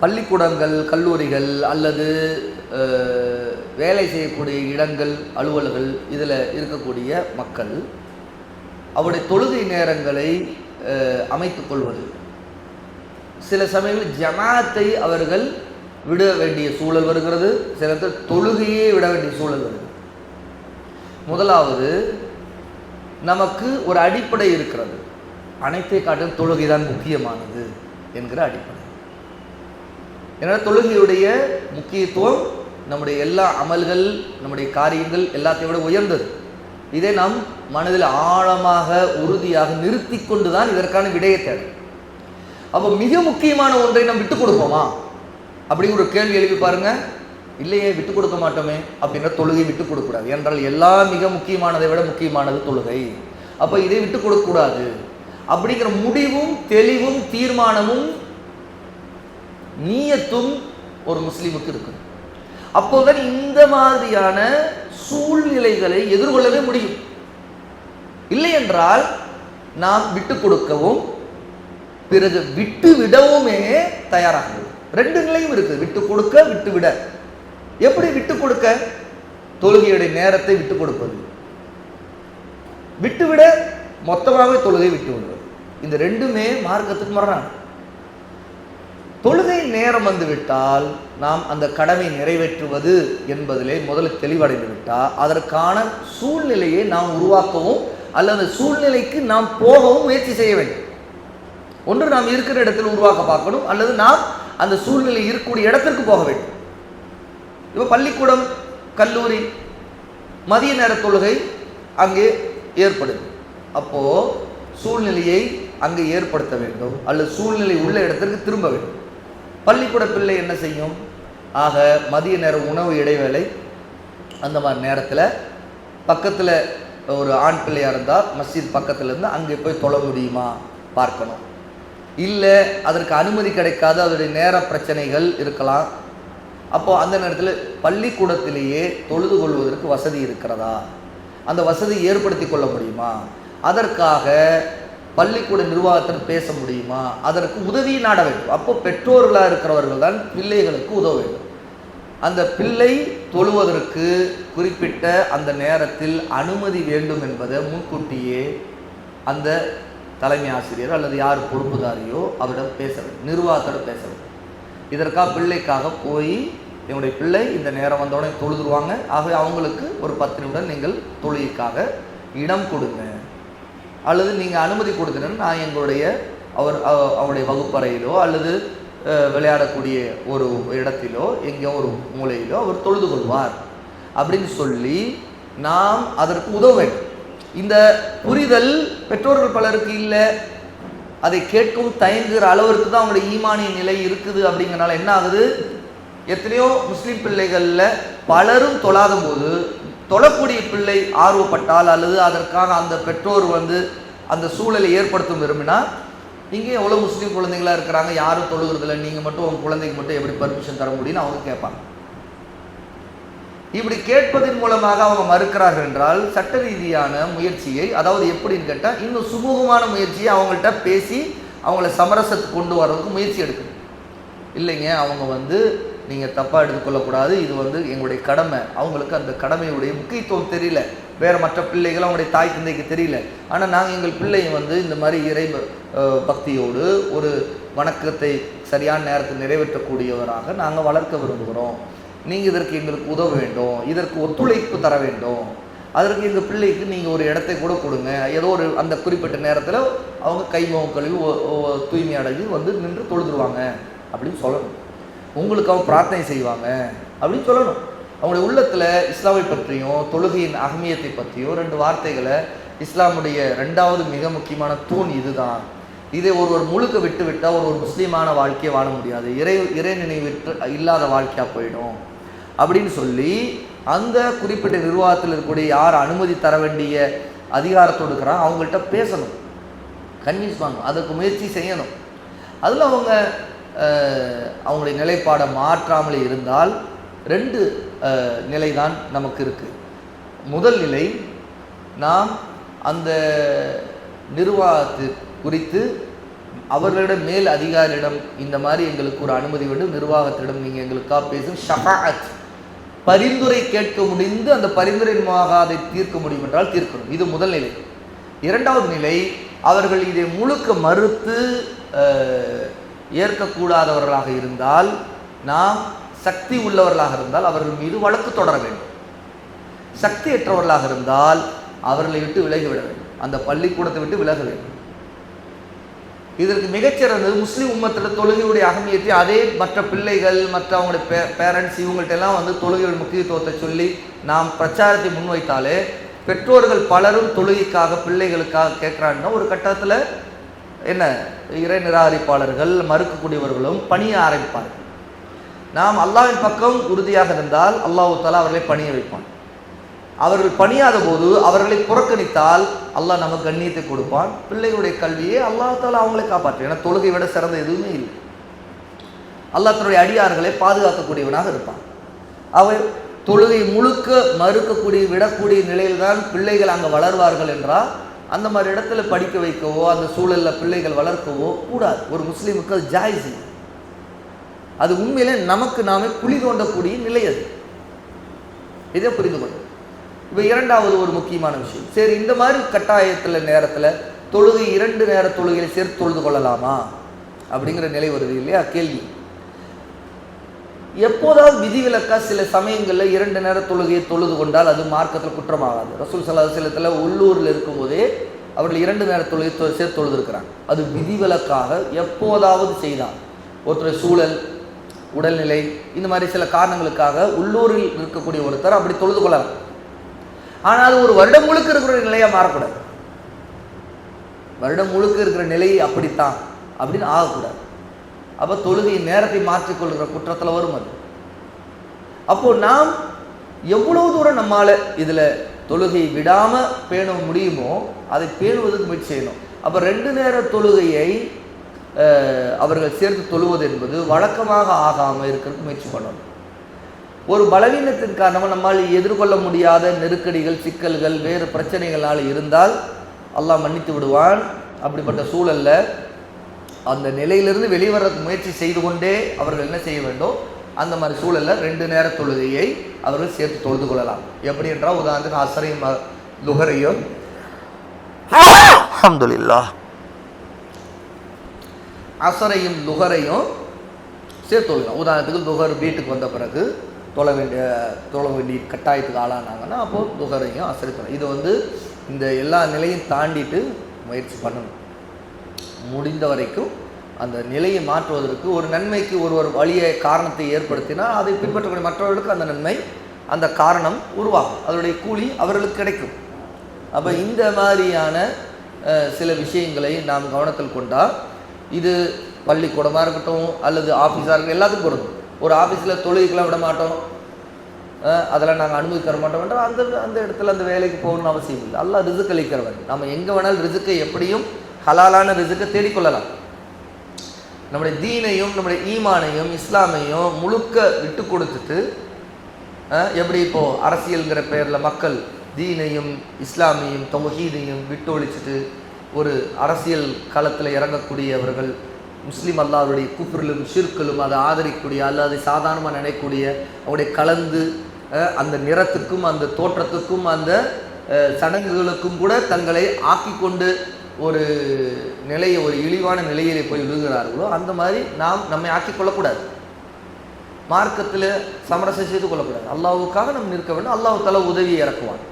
பள்ளிக்கூடங்கள், கல்லூரிகள் அல்லது வேலை செய்யக்கூடிய இடங்கள், அலுவல்கள் இதில் இருக்கக்கூடிய மக்கள் அவருடைய தொழுகை நேரங்களை அமைத்து கொள்வது, சில சமயங்களில் ஜமாத்தை அவர்கள் விட வேண்டிய சூழல் வருகிறது, சில நேரத்தில் தொழுகையே விட வேண்டிய சூழல் வருகிறது. முதலாவது, நமக்கு ஒரு அடிப்படை இருக்கிறது, அனைத்தை காட்டிலும் தொழுகை தான் முக்கியமானது என்கிற அடிப்படை. ஏன்னா தொழுகையுடைய முக்கியத்துவம் நம்முடைய எல்லா அமல்கள், நம்முடைய காரியங்கள் எல்லாத்தையும் விட உயர்ந்தது. இதை நாம் மனதில் ஆழமாக உறுதியாக நிறுத்தி கொண்டு தான் இதற்கான விடையை தேடும். அப்போ மிக முக்கியமான ஒன்றை நாம் விட்டுக் கொடுப்போமா அப்படி ஒரு கேள்வி எழுப்பி பாருங்க. இல்லையே, விட்டுக் கொடுக்க மாட்டோமே அப்படின்ற தொழுகை விட்டுக் கொடுக்கக்கூடாது. என்றால் எல்லாம் மிக முக்கியமானதை விட முக்கியமானது தொழுகை. அப்போ இதை விட்டுக் கொடுக்கக்கூடாது அப்படிங்கிற முடிவும் தெளிவும் தீர்மானமும் நீயத்தும் ஒரு முஸ்லீமுக்கு இருக்கு. அப்போதான் இந்த மாதிரியான சூழ்நிலைகளை எதிர்கொள்ளவே முடியும். இல்லை என்றால் நாம் விட்டுக் கொடுக்கவும் பிறகு விட்டு விடவுமே தயாராக. ரெண்டு நிலையும் இருக்குது, விட்டு கொடுக்க விட்டு விட. எப்படி விட்டு கொடுக்க? தொழுகையுடைய நேரத்தை விட்டு கொடுப்பது, விட்டுவிட மொத்தமாகவே தொழுகை விட்டு விடுவது. இந்த ரெண்டுமே மார்க்கத்துக்கு மாறான. தொழுகை நேரம் வந்து விட்டால் நாம் அந்த கடமை நிறைவேற்றுவது என்பதிலே முதல்ல தெளிவடைந்து விட்டால் அதற்கான சூழ்நிலையை நாம் உருவாக்கவும் அல்லது சூழ்நிலைக்கு நாம் போகவும் முயற்சி செய்ய வேண்டும். ஒன்று நாம் இருக்கிற இடத்தில் உருவாக்க பார்க்கணும், அல்லது நாம் அந்த சூழ்நிலை இருக்கக்கூடிய இடத்திற்கு போக வேண்டும். இப்போ பள்ளிக்கூடம், கல்லூரி, மதிய நேர தொழுகை அங்கே ஏற்படுது. அப்போ சூழ்நிலையை அங்கே ஏற்படுத்த வேண்டும், அல்லது சூழ்நிலை உள்ள இடத்திற்கு திரும்ப வேண்டும். பள்ளிக்கூட பிள்ளை என்ன செய்யும்? ஆக மதிய நேர உணவு இடைவேளை, அந்த மாதிரி நேரத்தில் பக்கத்தில் ஒரு ஆண் பிள்ளையாக இருந்தால் மஸ்ஜித் பக்கத்தில் இருந்து அங்கே போய் தொழ முடியுமா பார்க்கணும். இல்லை அதற்கு அனுமதி கிடைக்காத அதோடைய நேர பிரச்சனைகள் இருக்கலாம். அப்போ அந்த நேரத்தில் பள்ளிக்கூடத்திலேயே தொழுது கொள்வதற்கு வசதி இருக்கிறதா, அந்த வசதி ஏற்படுத்தி கொள்ள முடியுமா, அதற்காக பள்ளிக்கூட நிர்வாகத்தில் பேச முடியுமா, அதற்கு உதவி நாட வேண்டும். அப்போ பெற்றோர்களாக இருக்கிறவர்கள் தான் பிள்ளைகளுக்கு உதவ வேண்டும். அந்த பிள்ளை தொழுவதற்கு குறிப்பிட்ட அந்த நேரத்தில் அனுமதி வேண்டும் என்பதை முன்கூட்டியே அந்த தலைமை ஆசிரியர் அல்லது யார் பொறுப்புதாரியோ அவரிடம் பேச வேண்டும், நிர்வாகத்தோடு பேச வேண்டும். இதற்காக பிள்ளைக்காக போய் என்னுடைய பிள்ளை இந்த நேரம் வந்தோடனே தொழுதுருவாங்க, ஆகவே அவங்களுக்கு ஒரு 10 நிமிடம் நீங்கள் தொழுகைக்காக இடம் கொடுங்க, அல்லது நீங்கள் அனுமதி கொடுத்தீங்கன்னா நான் எங்களுடைய அவருடைய வகுப்பறையிலோ அல்லது விளையாடக்கூடிய ஒரு இடத்திலோ எங்கேயோ ஒரு மூலையிலோ அவர் தொழுது கொள்வார் அப்படின்னு சொல்லி நாம் அதற்கு உதவ வேண்டும். இந்த புரிதல் பெற்றோர்கள் பலருக்கு இல்லை, அதை கேட்கும் தயங்குகிற அளவிற்கு தான் அவங்களுடைய ஈமானிய நிலை இருக்குது. அப்படிங்கிறனால என்ன ஆகுது, எத்தனையோ முஸ்லீம் பிள்ளைகளில் பலரும் தொழாத போது தொழக்கூடிய பிள்ளை ஆர்வப்பட்டால் அல்லது அதற்காக அந்த பெற்றோர் அந்த சூழலை ஏற்படுத்தும் விரும்பினா, இங்கே எவ்வளோ முஸ்லீம் குழந்தைங்களாக இருக்கிறாங்க, யாரும் தொழுகிறதில்ல, நீங்கள் மட்டும் உங்கள் குழந்தைக்கு மட்டும் எப்படி பர்மிஷன் தர முடியும்னு அவங்க கேட்பாங்க. இப்படி கேட்பதன் மூலமாக அவங்க மறுக்கிறார்கள் என்றால் சட்ட ரீதியான முயற்சியை, அதாவது எப்படின்னு கேட்டால் இன்னும் சுமூகமான முயற்சியை அவங்கள்ட்ட பேசி அவங்கள சமரசத்துக்கு கொண்டு வர்றதுக்கு முயற்சி எடுக்கணும். இல்லைங்க, அவங்க நீங்கள் தப்பாக எடுத்துக்கொள்ளக்கூடாது, இது எங்களுடைய கடமை. அவங்களுக்கு அந்த கடமையுடைய முக்கியத்துவம் தெரியல, வேறு மற்ற பிள்ளைகள் அவங்களுடைய தாய் தந்தைக்கு தெரியல. ஆனால் நாங்கள் எங்கள் பிள்ளையை இந்த மாதிரி இறை பக்தியோடு ஒரு வணக்கத்தை சரியான நேரத்தில் நிறைவேற்றக்கூடியவராக நாங்கள் வளர்க்க விரும்புகிறோம். நீங்கள் இதற்கு எங்களுக்கு உதவ வேண்டும், இதற்கு ஒத்துழைப்பு தர வேண்டும், அதற்கு எங்கள் பிள்ளைக்கு நீங்கள் ஒரு இடத்தை கூட கொடுங்க, ஏதோ ஒரு அந்த குறிப்பிட்ட நேரத்தில் அவங்க கைமுகம் கழுவி தூய்மை அடைஞ்சு நின்று தொழுதுருவாங்க அப்படின்னு சொல்லணும். உங்களுக்கு அவங்க பிரார்த்தனை செய்வாங்க அப்படின்னு சொல்லணும். அவங்களுடைய உள்ளத்தில் இஸ்லாமை பற்றியும் தொழுகையின் அகமியத்தை பற்றியும் 2 வார்த்தைகளை, இஸ்லாமுடைய 2வது மிக முக்கியமான தூண் இதுதான், இதை ஒருவர் முழுக்க விட்டு விட்டால் ஒரு முஸ்லீமான வாழ்க்கையை வாழ முடியாது, இறை நினைவிட்டு இல்லாத வாழ்க்கையாக போயிடும் அப்படின்னு சொல்லி அந்த குறிப்பிட்ட நிர்வாகத்தில் இருக்கக்கூடிய யார் அனுமதி தர வேண்டிய அதிகாரத்தோடு இருக்கிறாங்க அவங்கள்ட்ட பேசணும், கன்வின்ஸ் பண்ணணும், அதுக்கு முயற்சி செய்யணும். அதில் அவங்களுடைய நிலைப்பாடை மாற்றாமலே இருந்தால் 2 நிலைதான் நமக்கு இருக்குது. முதல் நிலை, நாம் அந்த நிர்வாகத்தை குறித்து அவர்களிடம் மேல் அதிகாரியிடம் இந்த மாதிரி எங்களுக்கு ஒரு அனுமதி வேண்டும், நிர்வாகத்திடம் நீங்கள் எங்களுக்காக பேசும் ஷஃபாஅத், பரிந்துரை கேட்க முடிந்து அந்த பரிந்துரைமாக அதை தீர்க்க முடியும் என்றால் தீர்க்கணும். இது முதல் நிலை. இரண்டாவது நிலை, அவர்கள் இதை முழுக்க மறுத்து ஏற்கக்கூடாதவர்களாக இருந்தால், நாம் சக்தி உள்ளவர்களாக இருந்தால் அவர்கள் மீது வழக்கு தொடர வேண்டும். சக்தியற்றவர்களாக இருந்தால் அவர்களை விட்டு விலகிவிட வேண்டும், அந்த பள்ளிக்கூடத்தை விட்டு விலக வேண்டும். இதற்கு மிகச்சிறந்தது முஸ்லீம் உம்மத்தில் தொழுகையுடைய அகமியத்தை அதே மற்ற பிள்ளைகள் மற்ற அவங்களுடைய பேரண்ட்ஸ் இவங்கள்ட்ட எல்லாம் தொழுகையோட முக்கியத்துவத்தை சொல்லி நாம் பிரச்சாரத்தை முன்வைத்தாலே பெற்றோர்கள் பலரும் தொழுகைக்காக பிள்ளைகளுக்காக கேட்குறாங்கன்னா ஒரு கட்டத்தில் என்ன இறை நிராகரிப்பாளர்கள் மறுக்கக்கூடியவர்களும் பணிய ஆரம்பிப்பார்கள். நாம் அல்லாஹ்வின் பக்கம் உறுதியாக இருந்தால் அல்லாஹ் தஆலா அவர்களை பணிய வைப்பான். அவர்கள் பணியாத போது அவர்களை புறக்கணித்தால் அல்லாஹ் நமக்கு கண்ணியத்தை கொடுப்பான். பிள்ளைகளுடைய கல்வியை அல்லாஹ் தஆலா அவங்களை காப்பாற்று. ஏன்னா தொழுகை விட சிறந்த எதுவுமே இல்லை. அல்லாஹ் தன்னுடைய அடியார்களை பாதுகாக்கக்கூடியவனாக இருப்பான். அவர் தொழுகை முழுக்க மறுக்கக்கூடிய விடக்கூடிய நிலையில்தான் பிள்ளைகள் அங்கே வளர்வார்கள் என்றால் அந்த மாதிரி இடத்துல படிக்க வைக்கவோ அந்த சூழலில் பிள்ளைகள் வளர்க்கவோ கூடாது. ஒரு முஸ்லீமுக்கு அது ஜாயிஸ். அது உண்மையிலே நமக்கு நாமே குழி தோண்டக்கூடிய நிலை. அது இதை புரிந்து கொள்ளும். இப்போ இரண்டாவது ஒரு முக்கியமான விஷயம், சரி இந்த மாதிரி கட்டாயத்தில் நேரத்தில் தொழுகை 2 நேர தொழுகையை சேர்த்து தொழுது கொள்ளலாமா அப்படிங்கிற நிலை வருது இல்லையா கேள்வி. எப்போதாவது விதிவிலக்கா சில சமயங்களில் 2 நேர தொழுகையை தொழுது கொண்டால் அது மார்க்கத்தில் குற்றமாகாது. ரசூல் ஸல்லல்லாஹு அலைஹி வஸல்லம் உள்ளூரில் இருக்கும்போதே அவர்கள் 2 நேர தொழுகை சேர்த்து தொழுதுருக்கிறாங்க. அது விதிவிலக்காக எப்போதாவது செய்தால், ஒருத்தர் சூழல் உடல்நிலை இந்த மாதிரி சில காரணங்களுக்காக உள்ளூரில் இருக்கக்கூடிய ஒருத்தர் அப்படி தொழுது கொள்ளலாம். ஆனால் ஒரு வருடம் முழுக்க இருக்கிற நிலையாக மாறக்கூடாது. வருடம் முழுக்க இருக்கிற நிலை அப்படித்தான் அப்படின்னு ஆகக்கூடாது. அப்போ தொழுகை நேரத்தை மாற்றிக்கொள்கிற குற்றத்தில் வரும் அது. அப்போ நாம் எவ்வளவு தூரம் நம்மால் இதில் தொழுகை விடாமல் பேண முடியுமோ அதை பேணுவதற்கு முயற்சி செய்யணும். அப்போ 2 நேர தொழுகையை அவர்கள் சேர்த்து தொழுவது என்பது வழக்கமாக ஆகாமல் இருக்கிறதுக்கு முயற்சி பண்ணணும். ஒரு பலவீனத்தின் காரணமாக நம்மால் எதிர்கொள்ள முடியாத நெருக்கடிகள் சிக்கல்கள் வேறு பிரச்சனைகளால் இருந்தால் அல்லாஹ் மன்னித்து விடுவான். அப்படிப்பட்ட சூழலில் அந்த நிலையிலிருந்து வெளிவரதுக்கு முயற்சி செய்து கொண்டே அவர்கள் என்ன செய்ய வேண்டும், அந்த மாதிரி சூழலில் 2 நேர தொழுகையை அவர்கள் சேர்த்து தொழுது கொள்ளலாம். எப்படி என்றால் உதாரணத்துக்கு அசரையும் லுஹரையும் அல்ஹம்துலில்லாஹ் அசரையும் லுஹரையும் சேர்த்து தொழுகலாம். உதாரணத்துக்கு லுஹர் வீட்டுக்கு வந்த பிறகு தொழ வேண்டிய கட்டாயத்துக்கு ஆளானாங்கன்னா அப்போது லுஹரையும் அசரை தொழ. இது இந்த எல்லா நிலையும் தாண்டிட்டு முயற்சி பண்ணணும். முடிந்த வரைக்கும் அந்த நிலையை மாற்றுவதற்கு ஒரு நன்மைக்கு ஒரு வழியை காரணத்தை ஏற்படுத்தினால் அதை பின்பற்றக்கூடிய மற்றவர்களுக்கு அந்த நன்மை அந்த காரணம் உருவாகும், அதனுடைய கூலி அவர்களுக்கு கிடைக்கும். அப்போ இந்த மாதிரியான சில விஷயங்களை நாம் கவனத்தில் கொண்டால் இது பள்ளிக்கூடமாக இருக்கட்டும் அல்லது ஆஃபீஸாக இருக்கட்டும் எல்லாத்துக்கும் பொருந்தும். ஒரு ஆஃபீஸில் தொழுகைக்கெல்லாம் விட மாட்டோம், அதெல்லாம் நாங்கள் அனுமதி தர மாட்டோம் என்றால் அந்த இடத்துல அந்த வேலைக்கு போகணும்னு அவசியம் இல்லை. அல்லாஹ் ரிசுக் அளிக்கிறவன். நம்ம எங்கே வேணாலும் ரிசுக்கை எப்படியும் ஹலாலான ரிசுக்கை தேடிக்கொள்ளலாம். நம்முடைய தீனையும் நம்முடைய ஈமானையும் இஸ்லாமையும் முழுக்க விட்டு கொடுத்துட்டு எப்படி இப்போது அரசியல்ங்கிற பெயரில் மக்கள் தீனையும் இஸ்லாமையும் தௌஹீதையும் விட்டு ஒழிச்சிட்டு ஒரு அரசியல் களத்தில் இறங்கக்கூடியவர்கள் முஸ்லீம் அல்லாஹ்வுடைய குஃப்ரிலும் ஷிர்கிலும் அதை ஆதரிக்கக்கூடிய அல்லது அதை சாதாரணமாக நினைக்கக்கூடிய அவருடைய கலந்து அந்த நிறத்துக்கும் அந்த தோற்றத்துக்கும் அந்த சடங்குகளுக்கும் கூட தங்களை ஆக்கி கொண்டு ஒரு நிலையை ஒரு இழிவான நிலையிலே போய் விழுகிறார்களோ அந்த மாதிரி நாம் நம்மை ஆக்கி கொள்ளக்கூடாது. மார்க்கத்தில் சமரசம் செய்து கொள்ளக்கூடாது. அல்லாஹ்வுக்காக நம்ம நிற்க வேண்டும். அல்லாஹ் தஆலா உதவியை இறக்குவான்.